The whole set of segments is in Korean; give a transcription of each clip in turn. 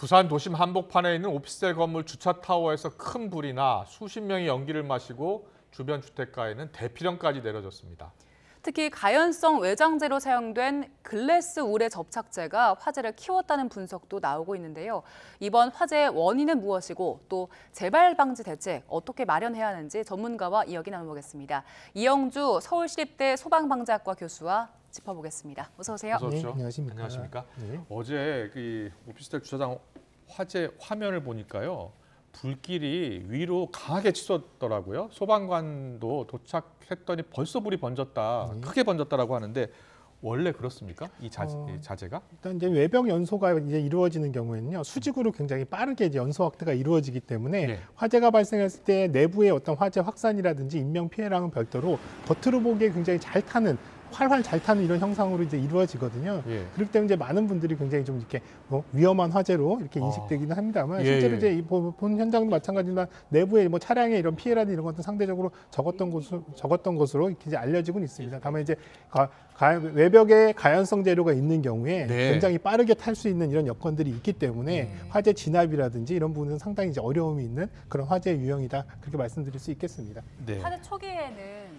부산 도심 한복판에 있는 오피스텔 건물 주차타워에서 큰 불이 나 수십 명이 연기를 마시고 주변 주택가에는 대피령까지 내려졌습니다. 특히 가연성 외장재로 사용된 글래스 울의 접착제가 화재를 키웠다는 분석도 나오고 있는데요. 이번 화재의 원인은 무엇이고 또 재발 방지 대책 어떻게 마련해야 하는지 전문가와 이야기 나눠보겠습니다. 이영주 서울시립대 소방방재학과 교수와 짚어보겠습니다. 어서 오세요. 어서 오십시오. 네, 안녕하십니까. 안녕하십니까. 네. 어제 그 오피스텔 주차장 화재 화면을 보니까요. 불길이 위로 강하게 치솟더라고요. 소방관도 도착했더니 벌써 불이 번졌다, 크게 번졌다라고 하는데 원래 그렇습니까? 이 자재가? 일단 이제 외벽 연소가 이제 이루어지는 경우에는요, 수직으로 굉장히 빠르게 이제 연소 확대가 이루어지기 때문에 네. 화재가 발생했을 때 내부의 어떤 화재 확산이라든지 인명 피해랑은 별도로 겉으로 보기에 굉장히 잘 타는 활활 잘 타는 이런 형상으로 이제 이루어지거든요. 예. 그렇기 때문에 이제 많은 분들이 굉장히 좀 이렇게 위험한 화재로 이렇게 인식되기는 합니다만 예, 실제로 예. 이제 이 본 현장도 마찬가지지만 내부에 뭐 차량의 이런 피해라든 이런 것도 상대적으로 적었던 것으로 이렇게 이제 알려지고는 있습니다. 다만 이제 외벽에 가연성 재료가 있는 경우에 네. 굉장히 빠르게 탈 수 있는 이런 여건들이 있기 때문에 화재 진압이라든지 이런 부분은 상당히 이제 어려움이 있는 그런 화재 유형이다, 그렇게 말씀드릴 수 있겠습니다. 네. 화재 초기에는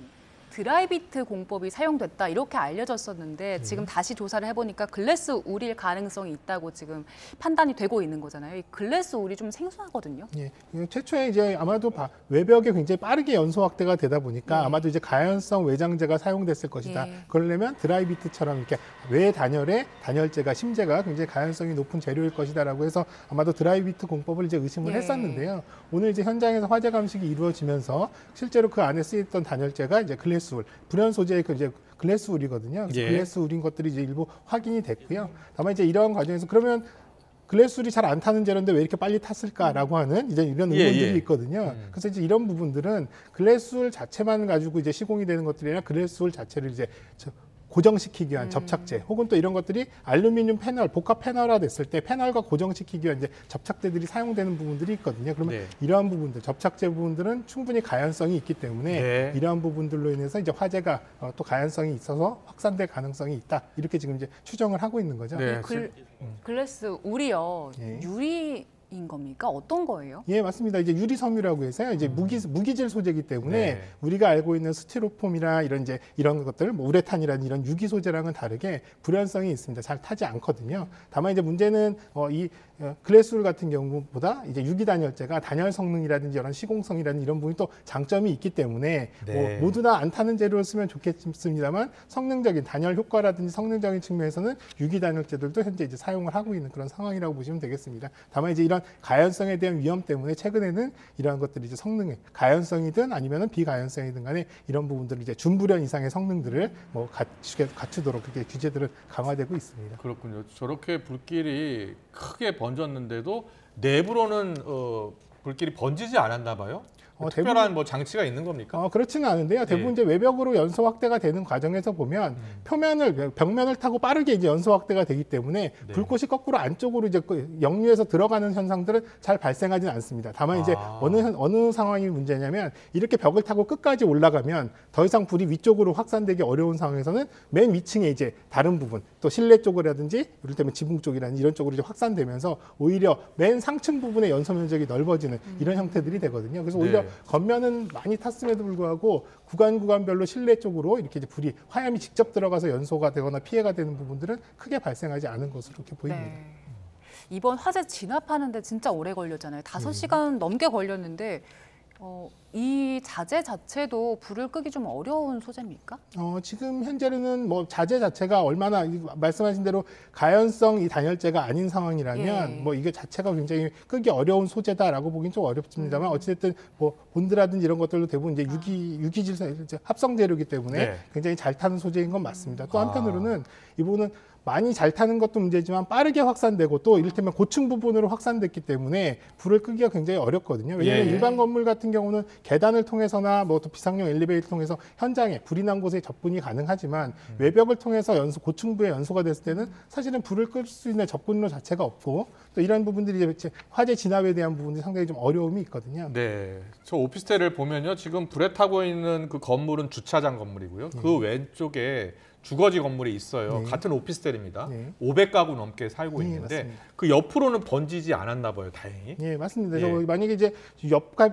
드라이비트 공법이 사용됐다 이렇게 알려졌었는데 지금 다시 조사를 해보니까 글래스 울일 가능성이 있다고 지금 판단이 되고 있는 거잖아요. 이 글래스 울이 좀 생소하거든요. 예, 최초에 이제 아마도 외벽에 굉장히 빠르게 연소 확대가 되다 보니까 아마도 이제 가연성 외장재가 사용됐을 것이다. 예. 그러려면 드라이비트처럼 이렇게 외 단열에 단열재가 심재가 굉장히 가연성이 높은 재료일 것이다라고 해서 아마도 드라이비트 공법을 이제 의심을 예. 했었는데요. 오늘 이제 현장에서 화재 감식이 이루어지면서 실제로 그 안에 쓰였던 단열재가 이제 글래스 울, 불연 소재의 그 이제 글래스 울이거든요. 그래서 예. 글래스 울인 것들이 이제 일부 확인이 됐고요. 다만 이제 이러한 과정에서 그러면 글래스울이 잘 안 타는 재료인데 왜 이렇게 빨리 탔을까라고 하는 이제 이런 의문들이 예. 있거든요. 그래서 이제 이런 부분들은 글래스울 자체만 가지고 이제 시공이 되는 것들이 아니라 글래스울 자체를 이제 고정시키기 위한 접착제 혹은 또 이런 것들이 알루미늄 패널, 복합 패널화 됐을 때 패널과 고정시키기 위한 이제 접착제들이 사용되는 부분들이 있거든요. 그러면 네. 이러한 부분들, 접착제 부분들은 충분히 가연성이 있기 때문에 네. 이러한 부분들로 인해서 이제 화재가 또 가연성이 있어서 확산될 가능성이 있다. 이렇게 지금 이제 추정을 하고 있는 거죠. 네. 글래스 울이요. 예. 유리인 겁니까? 어떤 거예요? 예, 맞습니다. 이제 유리 섬유라고 해서요. 이제 무기질 소재이기 때문에 네. 우리가 알고 있는 스티로폼이나 이런 것들, 뭐 우레탄이라는 이런 유기 소재랑은 다르게 불연성이 있습니다. 잘 타지 않거든요. 다만 이제 문제는 이 글래스울 같은 경우보다 이제 유기 단열재가 단열 성능이라든지 이런 시공성이라든지 이런 부분이 또 장점이 있기 때문에 네. 모두 다 안 타는 재료를 쓰면 좋겠습니다만 성능적인 단열 효과라든지 성능적인 측면에서는 유기 단열재들도 현재 이제 사용을 하고 있는 그런 상황이라고 보시면 되겠습니다. 다만 이제 이런 가연성에 대한 위험 때문에 최근에는 이러한 것들이 이제 성능에 가연성이든 아니면은 비가연성이든 간에 이런 부분들을 이제 준불연 이상의 성능들을 뭐 갖추도록 그렇게 규제들은 강화되고 있습니다. 그렇군요. 저렇게 불길이 크게 번졌는데도 내부로는 불길이 번지지 않았나 봐요. 특별한 뭐 장치가 있는 겁니까? 그렇지는 않은데요. 대부분 예. 이제 외벽으로 연소 확대가 되는 과정에서 보면 벽면을 타고 빠르게 이제 연소 확대가 되기 때문에 네. 불꽃이 거꾸로 안쪽으로 이제 역류해서 들어가는 현상들은 잘 발생하지는 않습니다. 다만 이제 어느 상황이 문제냐면 이렇게 벽을 타고 끝까지 올라가면 더 이상 불이 위쪽으로 확산되기 어려운 상황에서는 맨 위층에 이제 다른 부분 또 실내 쪽이라든지 이를테면 지붕 쪽이라든지 이런 쪽으로 이제 확산되면서 오히려 맨 상층 부분의 연소 면적이 넓어지는 이런 형태들이 되거든요. 그래서 오히려 네. 겉면은 많이 탔음에도 불구하고 구간별로 실내 쪽으로 이렇게 이제 불이 화염이 직접 들어가서 연소가 되거나 피해가 되는 부분들은 크게 발생하지 않은 것으로 이렇게 보입니다. 네. 이번 화재 진압하는데 진짜 오래 걸렸잖아요. 5시간 넘게 걸렸는데 이 자재 자체도 불을 끄기 좀 어려운 소재입니까? 지금 현재는 뭐 자재 자체가 얼마나 말씀하신 대로 가연성 이 단열재가 아닌 상황이라면 예. 뭐 이게 자체가 굉장히 끄기 어려운 소재다라고 보기는 좀 어렵습니다만 어찌됐든 뭐 본드라든지 이런 것들도 대부분 이제 유기질 합성 재료이기 때문에 네. 굉장히 잘 타는 소재인 건 맞습니다. 또 한편으로는 이 부분은 많이 잘 타는 것도 문제지만 빠르게 확산되고 또 이를테면 고층 부분으로 확산됐기 때문에 불을 끄기가 굉장히 어렵거든요. 왜냐하면 예. 일반 건물 같은 경우는 계단을 통해서나 뭐 또 비상용 엘리베이터를 통해서 현장에 불이 난 곳에 접근이 가능하지만 외벽을 통해서 고층부에 연소가 됐을 때는 사실은 불을 끌 수 있는 접근로 자체가 없고 또 이런 부분들이 이제 화재 진압에 대한 부분이 상당히 좀 어려움이 있거든요. 네, 저 오피스텔을 보면요, 지금 불에 타고 있는 그 건물은 주차장 건물이고요. 그 왼쪽에 주거지 건물이 있어요. 네. 같은 오피스텔입니다. 네. 500가구 넘게 살고 네, 있는데 맞습니다. 그 옆으로는 번지지 않았나 봐요. 다행히. 예, 맞습니다. 예. 저 만약에 이제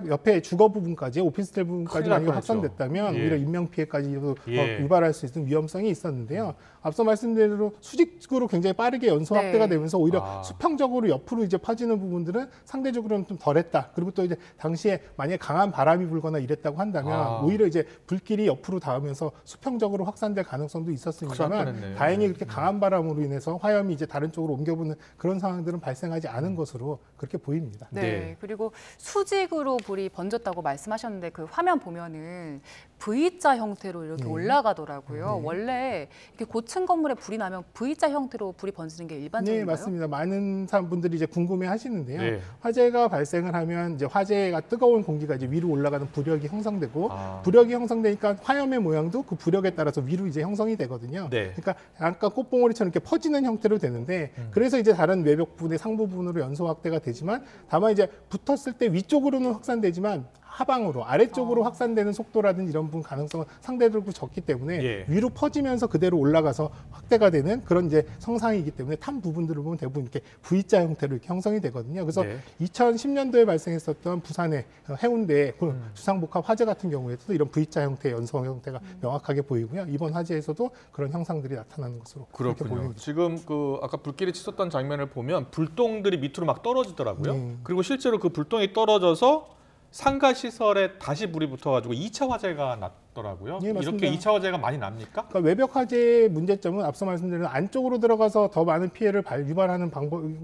옆에 주거 부분까지 오피스텔 부분까지 큰일 날 만약에 뻔했죠. 확산됐다면 예. 오히려 인명 피해까지 예. 유발할 수 있는 위험성이 있었는데요. 앞서 말씀드린 대로 수직으로 굉장히 빠르게 연소 네. 확대가 되면서 오히려 아. 수평적으로 옆으로 이제 퍼지는 부분들은 상대적으로는 좀 덜했다. 그리고 또 이제 당시에 만약에 강한 바람이 불거나 이랬다고 한다면 아. 오히려 이제 불길이 옆으로 닿으면서 수평적으로 확산될 가능성도 큰일 날 있었습니다만 뻔했네. 다행히 그렇게 강한 바람으로 인해서 화염이 이제 다른 쪽으로 옮겨보는 그런 상황들은 발생하지 않은 것으로 그렇게 보입니다. 네. 네. 그리고 수직으로 불이 번졌다고 말씀하셨는데 그 화면 보면은 V자 형태로 이렇게 네. 올라가더라고요. 네. 원래 이렇게 고층 건물에 불이 나면 V자 형태로 불이 번지는 게 네, 일반적인가요? 맞습니다. 많은 분들이 이제 궁금해 하시는데요. 네. 화재가 발생을 하면 이제 화재가 뜨거운 공기가 이제 위로 올라가는 부력이 형성되고 아. 부력이 형성되니까 화염의 모양도 그 부력에 따라서 위로 이제 형성이 되거든요. 네. 그러니까 아까 꽃봉오리처럼 이렇게 퍼지는 형태로 되는데 그래서 이제 다른 외벽 부분의 상부 부분으로 연소 확대가 되지만 다만 이제 붙었을 때 위쪽으로는 확산되지만 하방으로 아래쪽으로 확산되는 속도라든지 이런 부분 가능성은 상대적으로 적기 때문에 예. 위로 퍼지면서 그대로 올라가서 확대가 되는 그런 이제 성상이기 때문에 탄 부분들을 보면 대부분 이렇게 V자 형태로 이렇게 형성이 되거든요. 그래서 네. 2010년도에 발생했었던 부산의 해운대 주상복합 화재 같은 경우에도 이런 V자 형태의 연소 형태가 명확하게 보이고요. 이번 화재에서도 그런 형상들이 나타나는 것으로 그렇게 그렇군요. 보입니다. 지금 그 아까 불길이 치솟던 장면을 보면 불똥들이 밑으로 막 떨어지더라고요. 네. 그리고 실제로 그 불똥이 떨어져서 상가 시설에 다시 불이 붙어가지고 2차 화재가 났더라고요. 예, 맞습니다. 이렇게 2차 화재가 많이 납니까? 그러니까 외벽 화재의 문제점은 앞서 말씀드린 안쪽으로 들어가서 더 많은 피해를 유발하는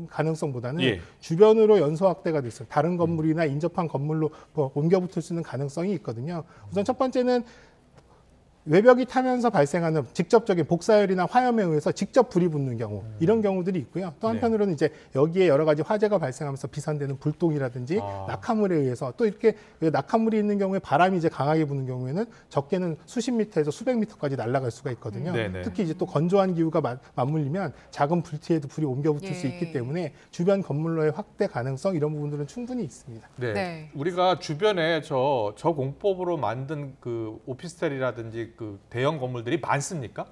가능성보다는 예. 주변으로 연소 확대가 됐어요. 다른 건물이나 인접한 건물로 옮겨 붙을 수 있는 가능성이 있거든요. 우선 첫 번째는 외벽이 타면서 발생하는 직접적인 복사열이나 화염에 의해서 직접 불이 붙는 경우 이런 경우들이 있고요. 또 한편으로는 이제 여기에 여러 가지 화재가 발생하면서 비산되는 불똥이라든지 낙하물에 의해서 또 이렇게 낙하물이 있는 경우에 바람이 이제 강하게 부는 경우에는 적게는 수십 미터에서 수백 미터까지 날아갈 수가 있거든요. 네네. 특히 이제 또 건조한 기후가 맞물리면 작은 불티에도 불이 옮겨 붙을 수 예. 있기 때문에 주변 건물로의 확대 가능성 이런 부분들은 충분히 있습니다. 네. 네. 우리가 주변에 저 공법으로 만든 그 오피스텔이라든지 그 대형 건물들이 많습니까?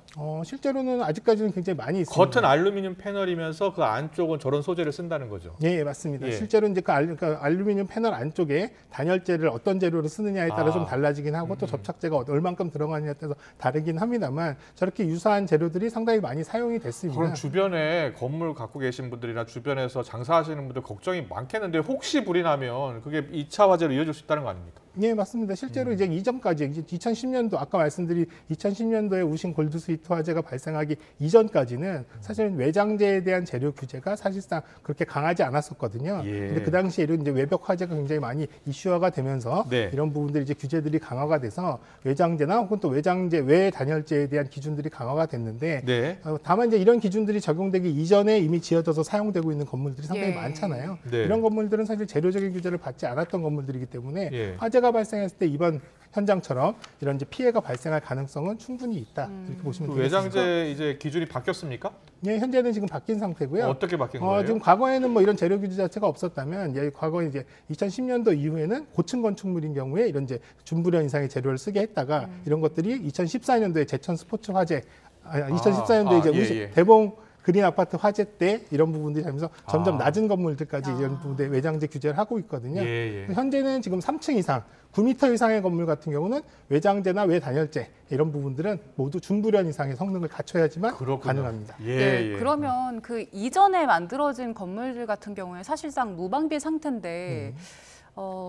실제로는 아직까지는 굉장히 많이 있습니다. 겉은 알루미늄 패널이면서 그 안쪽은 저런 소재를 쓴다는 거죠. 예, 맞습니다. 예. 실제로 이제 그러니까 알루미늄 패널 안쪽에 단열재를 어떤 재료로 쓰느냐에 따라 좀 달라지긴 하고 또 접착제가 얼만큼 들어가느냐에 따라서 다르긴 합니다만 저렇게 유사한 재료들이 상당히 많이 사용이 됐습니다. 그럼 주변에 건물 갖고 계신 분들이나 주변에서 장사하시는 분들 걱정이 많겠는데 혹시 불이 나면 그게 2차 화재로 이어질 수 있다는 거 아닙니까? 예, 맞습니다. 실제로 이제 이전까지 이제 2010년도 아까 말씀드린 2010년도에 우신 골드스위트 화재가 발생하기 이전까지는 사실은 외장재에 대한 재료 규제가 사실상 그렇게 강하지 않았었거든요. 예. 근데 그 당시에 이제 외벽 화재가 굉장히 많이 이슈화가 되면서 네. 이런 부분들이 이제 규제들이 강화가 돼서 외장재나 혹은 또 외장재 외 단열재에 대한 기준들이 강화가 됐는데 네. 다만 이제 이런 기준들이 적용되기 이전에 이미 지어져서 사용되고 있는 건물들이 상당히 예. 많잖아요. 네. 이런 건물들은 사실 재료적인 규제를 받지 않았던 건물들이기 때문에 예. 화재가 발생했을 때 이번 현장처럼 이런 이제 피해가 발생할 가능성은 충분히 있다 이렇게 보시면 그 되겠습니다. 외장재 이제 기준이 바뀌었습니까? 예, 현재는 지금 바뀐 상태고요. 어떻게 바뀐 거예요? 지금 과거에는 뭐 이런 재료 규제 자체가 없었다면 과거에 이제 2010년도 이후에는 고층 건축물인 경우에 이런 이제 준불연 이상의 재료를 쓰게 했다가 이런 것들이 2014년도에 제천 스포츠 화재 2014년도에 이제 예, 예. 대봉 그린 아파트 화재 때 이런 부분들이 하면서 점점 아. 낮은 건물들까지 이런 부분에 외장재 규제를 하고 있거든요. 예, 예. 현재는 지금 3층 이상, 9m 이상의 건물 같은 경우는 외장재나 외단열재 이런 부분들은 모두 중불연 이상의 성능을 갖춰야지만 그렇군요. 가능합니다. 예, 네, 예. 그러면 그 이전에 만들어진 건물들 같은 경우에 사실상 무방비 상태인데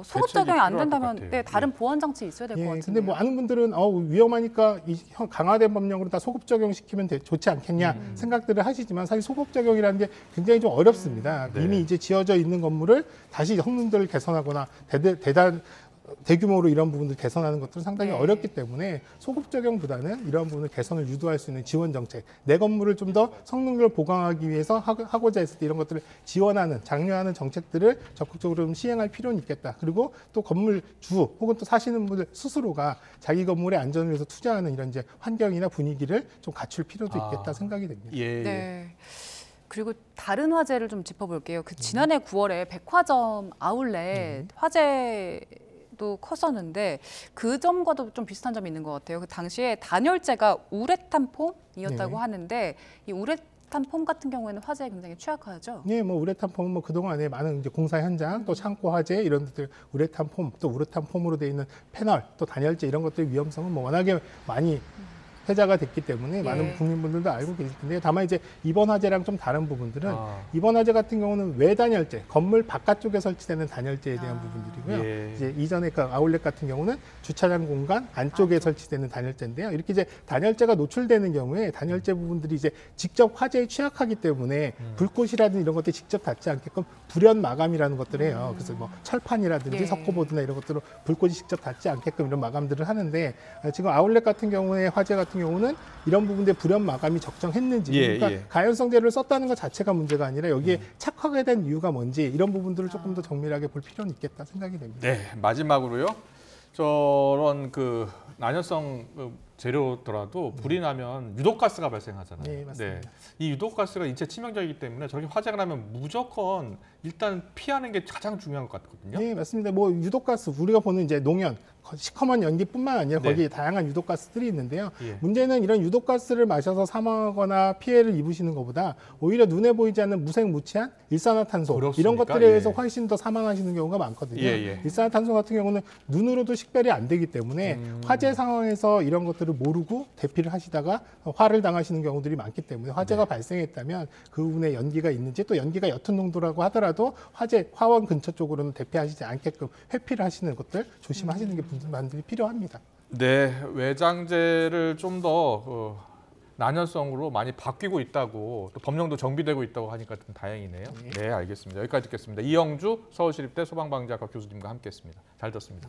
소급 대책이 적용이 안 필요할 것 된다면 같아요. 네, 다른 보안 장치 있어야 될 것 예, 같은데. 근데 뭐 많은 분들은 위험하니까 강화된 법령으로 다 소급 적용시키면 좋지 않겠냐 생각들을 하시지만 사실 소급 적용이라는 게 굉장히 좀 어렵습니다. 네. 이미 이제 지어져 있는 건물을 다시 성능들을 개선하거나 대규모로 이런 부분들 개선하는 것들은 상당히 네. 어렵기 때문에 소급 적용보다는 이런 부분을 개선을 유도할 수 있는 지원 정책, 내 건물을 좀 더 성능을 보강하기 위해서 하고자 했을 때 이런 것들을 지원하는, 장려하는 정책들을 적극적으로 좀 시행할 필요는 있겠다. 그리고 또 건물 주 혹은 또 사시는 분들 스스로가 자기 건물의 안전을 위해서 투자하는 이런 이제 환경이나 분위기를 좀 갖출 필요도 있겠다 생각이 됩니다. 예, 예. 네. 그리고 다른 화재를 좀 짚어볼게요. 그 지난해 9월에 백화점 아울렛 화재 도 컸었는데 그 점과도 좀 비슷한 점이 있는 것 같아요. 그 당시에 단열재가 우레탄 폼이었다고 네. 하는데 이 우레탄 폼 같은 경우에는 화재에 굉장히 취약하죠. 네, 뭐 우레탄 폼은 뭐 그동안에 많은 이제 공사 현장, 또 창고 화재 이런 것들 우레탄 폼, 또 우레탄 폼으로 되어 있는 패널, 또 단열재 이런 것들의 위험성은 뭐 워낙에 많이 회자가 됐기 때문에 많은 국민분들도 알고 계실 텐데 다만 이제 이번 화재랑 좀 다른 부분들은 이번 화재 같은 경우는 외단열재, 건물 바깥쪽에 설치되는 단열재에 대한 부분들이고요. 예. 이제 이전에 그 아울렛 같은 경우는 주차장 공간 안쪽에 설치되는 단열재인데요. 이렇게 이제 단열재가 노출되는 경우에 단열재 부분들이 이제 직접 화재에 취약하기 때문에 불꽃이라든지 이런 것들이 직접 닿지 않게끔 불연 마감이라는 것들을 해요. 그래서 뭐 철판이라든지 예. 석고보드나 이런 것들로 불꽃이 직접 닿지 않게끔 이런 마감들을 하는데 지금 아울렛 같은 경우에 화재 같은 경우는 이런 부분에 불연 마감이 적정했는지 예, 그러니까 예. 가연성 재료를 썼다는 것 자체가 문제가 아니라 여기에 착화가 된 이유가 뭔지 이런 부분들을 조금 더 정밀하게 볼 필요는 있겠다 생각이 됩니다. 네, 마지막으로요. 저런 그 난연성 재료더라도 불이 나면 유독가스가 발생하잖아요. 네, 맞습니다. 이 유독가스가 인체 치명적이기 때문에 저렇게 화재가 나면 무조건 일단 피하는 게 가장 중요한 것 같거든요. 네, 맞습니다. 뭐 유독가스 우리가 보는 이제 농연 시커먼 연기뿐만 아니라 네. 거기에 다양한 유독가스들이 있는데요. 예. 문제는 이런 유독가스를 마셔서 사망하거나 피해를 입으시는 것보다 오히려 눈에 보이지 않는 무색무취한 일산화탄소 그렇습니까? 이런 것들에 의해서 예. 훨씬 더 사망하시는 경우가 많거든요. 예, 예. 일산화탄소 같은 경우는 눈으로도 식별이 안 되기 때문에 화재 상황에서 이런 것들을 모르고 대피를 하시다가 화를 당하시는 경우들이 많기 때문에 화재가 발생했다면 그 부분에 연기가 있는지 또 연기가 옅은 농도라고 하더라도 화재 화원 근처 쪽으로는 대피하시지 않게끔 회피를 하시는 것들 조심하시는 게 반드시 필요합니다. 네, 외장재를 좀 더 난연성으로 많이 바뀌고 있다고 또 법령도 정비되고 있다고 하니까 좀 다행이네요. 네, 알겠습니다. 여기까지 듣겠습니다. 이영주 서울시립대 소방방재학과 교수님과 함께했습니다. 잘 들었습니다.